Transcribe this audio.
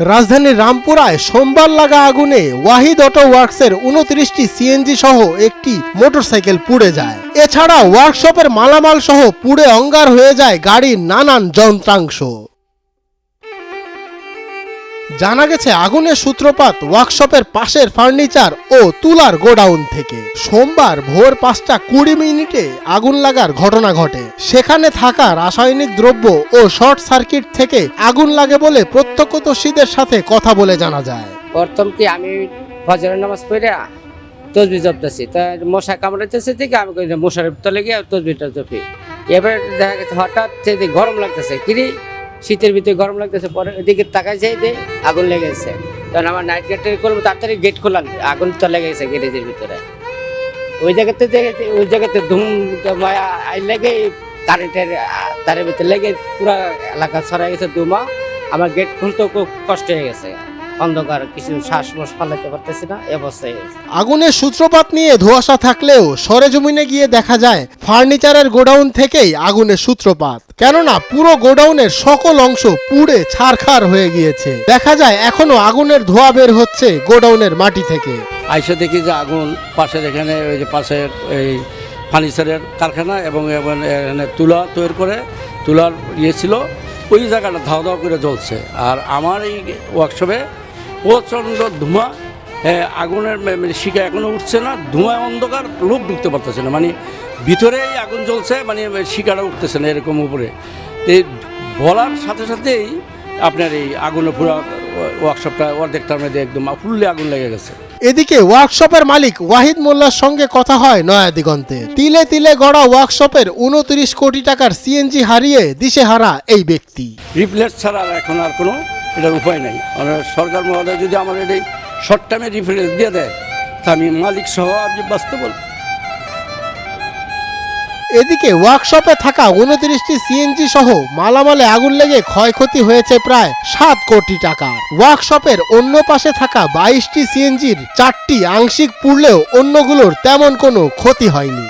রাজধানীর রামপুরায় সোমবার লাগা আগুনে ওয়াহিদ অটো ওয়ার্কসের 29টি সিএনজি সহ একটি মোটরসাইকেল পুড়ে যায়। এছাড়া ওয়ার্কশপের মালামাল সহ পুড়ে অঙ্গার হয়ে যায় গাড়ির নানান যন্ত্রাংশ। জানা গেছে আগুনের সূত্রপাত ওয়ার্কশপের পাশের ফার্নিচার ও তুলার গোডাউন থেকে। সোমবার ভোর 5:20 আগুন লাগার ঘটনা ঘটে। সেখানে থাকা রাসায়নিক দ্রব্য ও শর্ট সার্কিট থেকে আগুন লাগে বলে প্রত্যক্ষদর্শীদের সাথে কথা বলে জানা যায়। প্রথম কি আমি ফজরের নামাজ পড়ে তসবিহ জপতেছি, তা মশা কামড়াইতেছে থেকে আমি মশার তলে গিয়ে তসবিহটা জপি। এবারে দেখা গেছে হঠাৎ গরম লাগতেছে, কিরি শীতের ভিতরে গরম লাগতেছে, পরে এদিকে তাকাই যাই দিয়ে আগুন লেগে গেছে। তখন আমার নাইট গেটটা করবো, তাড়াতাড়ি গেট খোলাম, আগুন তো লেগে গেছে গ্যারেজের ভিতরে। ওই জায়গাতে ধুম লেগে কারেন্টের তারের ভিতরে লেগে পুরো এলাকা ছড়াই গেছে ধুমা। আমার গেট খুলতেও খুব কষ্ট হয়ে গেছে, অন্ধকার, কিছু শ্বাস পালাতে পারতেছি না, এই অবস্থায়। আগুনের সূত্রপাত নিয়ে ধোঁয়াশা থাকলেও সরেজমিনে গিয়ে দেখা যায় ফার্নিচারের গোডাউন থেকেই আগুনের সূত্রপাত। কেননা পুরো গোডাউনের সকল অংশ পুড়ে ছারখার হয়ে গিয়েছে। দেখা যায় এখনো আগুনের ধোঁয়া বের হচ্ছে গোডাউনের মাটি থেকে। আইসা দেখি যে আগুন পাশের এখানে ওই যে পাশের এই ফার্নিচারের কারখানা এবং এখানে তুলা তৈরি করে তুলার ছিল, ওই জায়গাটা ধাওয়া ধাওয়া করে জ্বলছে। আর আমার এই ওয়ার্কশপে প্রচণ্ড ধোঁয়া, আগুনের শিখা এখনো উঠছে না, ধোঁয়া অন্ধকার, লোক ঢুকতে পারতেছে না, মানে ভিতরেই আগুন জ্বলছে, মানে শিখাটা উঠতেছে না এরকম উপরে। এই বলার সাথে সাথেই আপনার এই আগুনে পুরো ওয়ার্কশপটা অর্ধেকটার মধ্যে একদম ফুললে আগুন লেগে গেছে। এদিকে ওয়ার্কশপের মালিক ওয়াহিদ মোল্লার সঙ্গে কথা হয় নয়া দিগন্তে। তিলে তিলে গড়া ওয়ার্কশপের 29 কোটি টাকার সিএনজি হারিয়ে দিশেহারা এই ব্যক্তি। রিপ্লেস ছাড়া এখন আর কোনো এটার উপায় নাই। সরকার মহোদয় যদি আমার এই শর্ট টাইমে রিফারেন্স দিয়ে দেয়, তা আমি মালিক সহ আপনি বাঁচতে বল। এদিকে ওয়ার্কশপে থাকা 29টি সিএনজি সহ মালামালে আগুন লেগে ক্ষয়ক্ষতি হয়েছে প্রায় 7 কোটি টাকা। ওয়ার্কশপের অন্য পাশে থাকা 22টি সিএনজির 4টি আংশিক পুড়লেও অন্যগুলোর তেমন কোনো ক্ষতি হয়নি।